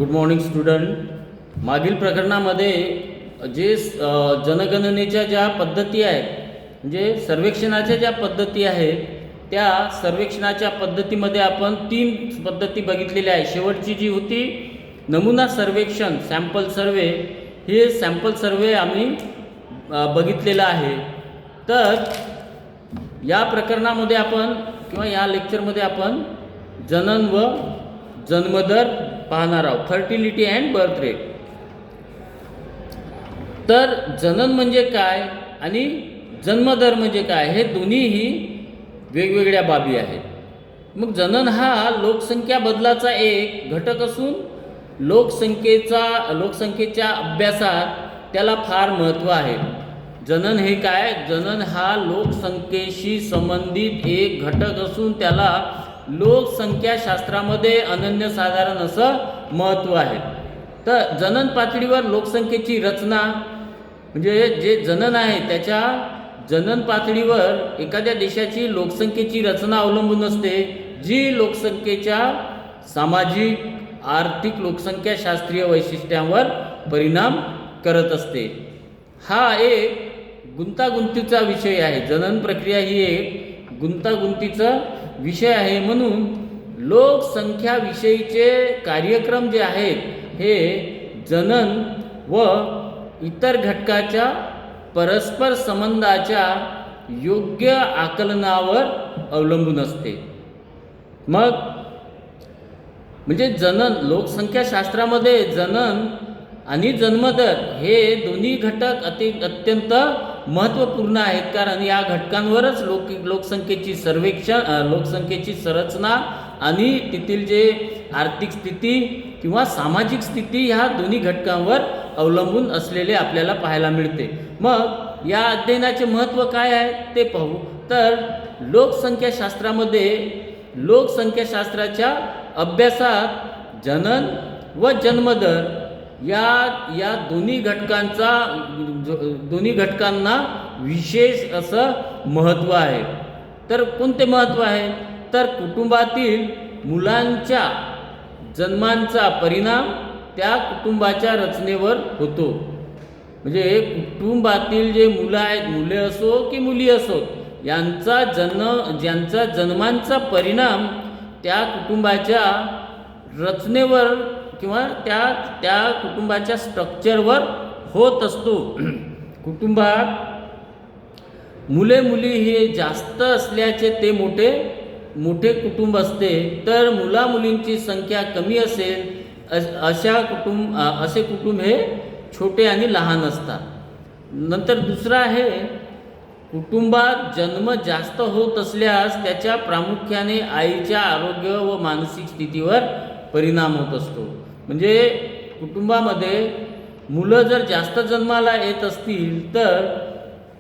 Good morning student. मागील प्रकरणामध्ये जे जनगणनेच्या ज्या पद्धती आहेत, म्हणजे सर्वेक्षणाच्या ज्या पद्धती आहेत, त्या सर्वेक्षणाच्या पद्धतीमध्ये आपण 3 पद्धती बघितलेल्या आहे. शेवटची जी होती नमुना सर्वेक्षण, सॅम्पल सर्वे, हे सॅम्पल सर्वे आम्ही बघितलेलं आहे. तर या प्रकरणामध्ये आपण किंवा या लेक्चरमध्ये आपण जनन व जन्मदर पाहणार आहोत, फर्टिलिटी अँड बर्थ रेट. तर जनन म्हणजे काय आणि जन्मदर म्हणजे काय, हे दोन्हीही वेगवेगळ्या बाबी आहेत. मग जनन हा लोकसंख्या बदलाचा एक घटक असून लोकसंख्येच्या अभ्यासात त्याला फार महत्त्व आहे. जनन हे काय, जनन हा लोकसंख्येशी संबंधित एक घटक असून त्याला लोकसंख्याशास्त्रामध्ये अनन्यसाधारण असं महत्त्व आहे. तर जनन पातळीवर लोकसंख्येची रचना, म्हणजे जे जनन आहे त्याच्या जनन पातळीवर एखाद्या देशाची लोकसंख्येची रचना अवलंबून असते, जी लोकसंख्येच्या सामाजिक, आर्थिक, लोकसंख्याशास्त्रीय वैशिष्ट्यांवर परिणाम करत असते. हा एक गुंतागुंतीचा विषय आहे. जनन प्रक्रिया ही एक गुंतागुंतीचा विषय आहे. म्हणून लोकसंख्याविषयीचे कार्यक्रम जे आहेत हे जनन व इतर घटकाच्या परस्पर संबंधाच्या योग्य आकलनावर अवलंबून असते. मग म्हणजे जनन, लोकसंख्याशास्त्रामध्ये जनन आणि जन्मदर हे दोन्ही घटक अत्यंत महत्त्वपूर्ण आहेत, कारण या घटकांवरच लोकसंख्येची लोकसंख्येची संरचना आणि तेथील जे आर्थिक स्थिती किंवा सामाजिक स्थिती ह्या दोन्ही घटकांवर अवलंबून असलेले आपल्याला पाहायला मिळते. मग या अध्ययनाचे महत्त्व काय आहे ते पाहू. तर लोकसंख्याशास्त्राच्या अभ्यासात जनन व जन्मदर या दोन्ही घटकांना विशेष असं महत्त्व आहे. तर कोणते महत्त्व आहे, तर कुटुंबातील मुलांच्या जन्मांचा परिणाम त्या कुटुंबाच्या रचनेवर होतो. म्हणजे कुटुंबातील जे मुलं आहेत, मुले असो की मुली असोत, ज्यांचा जन्मांचा परिणाम त्या कुटुंबाच्या रचनेवर किंवा त्या कुटुंबाच्या स्ट्रक्चरवर होत असतो. कुटुंबात मुले मुली हे जास्त असल्याचे ते मोठे कुटुंब असते. तर मुला मुलींची संख्या कमी असेल असे कुटुंब हे छोटे आणि लहान असतात. नंतर दुसरं आहे, कुटुंबात जन्म जास्त होत असल्यास त्याच्या प्रामुख्याने आईच्या आरोग्य व मानसिक स्थितीवर परिणाम होत असतो. म्हणजे कुटुंबामध्ये मुलं जर जास्त जन्माला येत असतील तर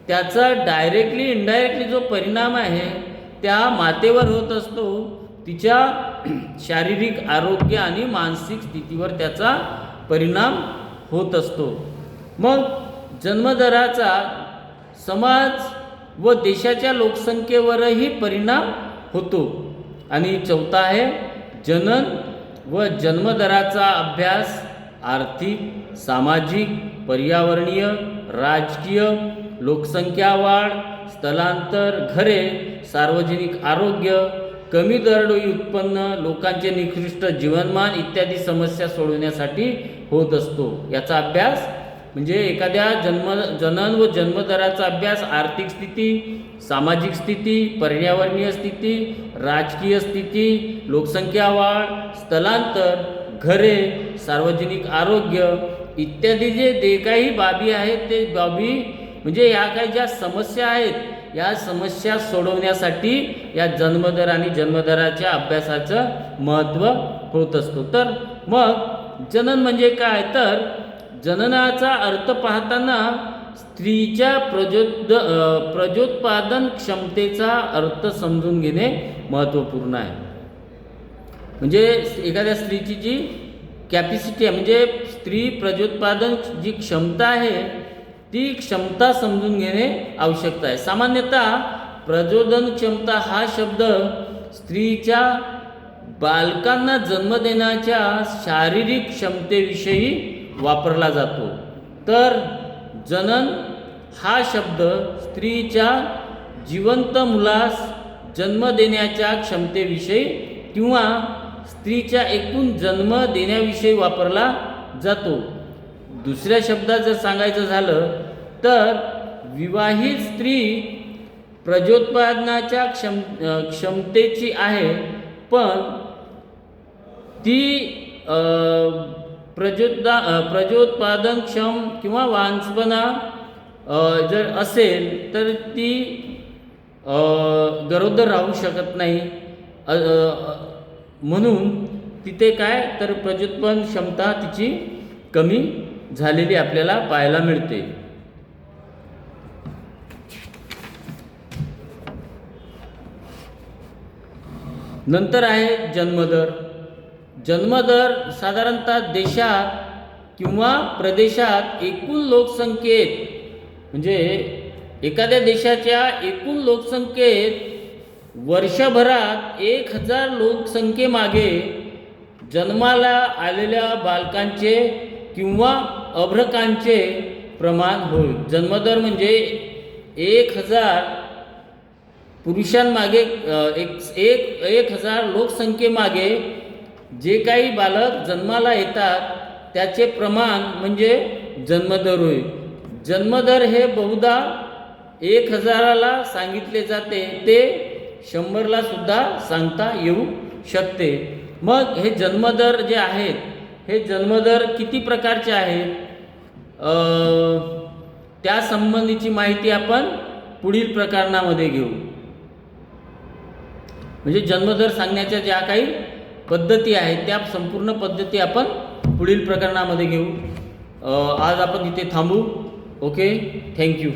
त्याचा डायरेक्टली इनडायरेक्टली जो परिणाम आहे त्या मातेवर होत असतो. तिच्या शारीरिक आरोग्य आणि मानसिक स्थितीवर त्याचा परिणाम होत असतो. मग जन्मदराचा समाज व देशाच्या लोकसंख्येवरही परिणाम होतो. आणि चौथा आहे, जनन व जन्मदराचा अभ्यास आर्थिक, सामाजिक, पर्यावरणीय, राजकीय, लोकसंख्या वाढ, स्थलांतर, घरे, सार्वजनिक आरोग्य, कमी दरडोई उत्पन्न, लोकांचे निकृष्ट जीवनमान इत्यादी समस्या सोडवण्यासाठी होत असतो. याचा अभ्यास म्हणजे एखाद्या जनन व जन्मदराचा अभ्यास आर्थिक स्थिती, सामाजिक स्थिती, पर्यावरणीय स्थिती, राजकीय स्थिती, लोकसंख्या वाढ, स्थलांतर, घरे, सार्वजनिक आरोग्य इत्यादी जे काही बाबी आहेत ते बाबी म्हणजे या काही ज्या समस्या आहेत या समस्या सोडवण्यासाठी या जन्मदर आणि जन्मदराच्या अभ्यासाचं महत्त्व होत असतो. तर मग जनन म्हणजे काय, तर जननाचा अर्थ पाहताना स्त्रीच्या प्रजोत्पादन क्षमतेचा अर्थ समजून घेणे महत्त्वपूर्ण आहे. म्हणजे एखाद्या स्त्रीची जी कॅपॅसिटी आहे, म्हणजे स्त्री प्रजोत्पादन जी क्षमता आहे ती क्षमता समजून घेणे आवश्यक आहे. सामान्यतः प्रजोदन क्षमता हा शब्द स्त्रीच्या बालकांना जन्म देण्याच्या शारीरिक क्षमतेविषयी वापरला जातो. तर जनन हा शब्द स्त्रीच्या जिवंत मुलास जन्म देण्याच्या क्षमतेविषयी किंवा स्त्रीच्या एकूण जन्म देण्याविषयी वापरला जातो. दुसऱ्या शब्दात जर सांगायचं झालं तर विवाहित स्त्री प्रजोत्पादनाच्या क्षमतेची आहे, पण ती प्रजोत्पादनक्षम किंवा वांछपणा जर असेल तर ती गरोदर राहू शकत नाही. म्हणून तिथे काय तर प्रजोत्पादन क्षमता तिची कमी झालेली आपल्याला पाहायला मिळते. नंतर आहे जन्मदर. जन्मदर साधारणतः देशात किंवा प्रदेशात एकूण लोकसंख्येत म्हणजे एखाद्या देशाच्या एकूण लोकसंख्येत वर्षभरात 1000 लोकसंख्येमागे जन्माला आलेल्या बालकांचे किंवा अर्भकांचे प्रमाण होय. जन्मदर म्हणजे 1000 पुरुषांमागे 1000 लोकसंख्येमागे जे काही बालक जन्माला येतात त्याचे प्रमाण म्हणजे जन्मदर होय. जन्मदर हे बहुधा 1000ला सांगितले जाते, ते 100ला सुद्धा सांगता येऊ शकते. मग हे जन्मदर जे आहेत, हे जन्मदर किती प्रकारचे आहेत त्या संबंधीची माहिती आपण पुढील प्रकरणामध्ये घेऊ. म्हणजे जन्मदर सांगण्याच्या ज्या काही पद्धती आहेत त्या संपूर्ण पद्धती आपण पुढील प्रकरणामध्ये घेऊ. आज आपण इथे थांबू. Okay, thank you.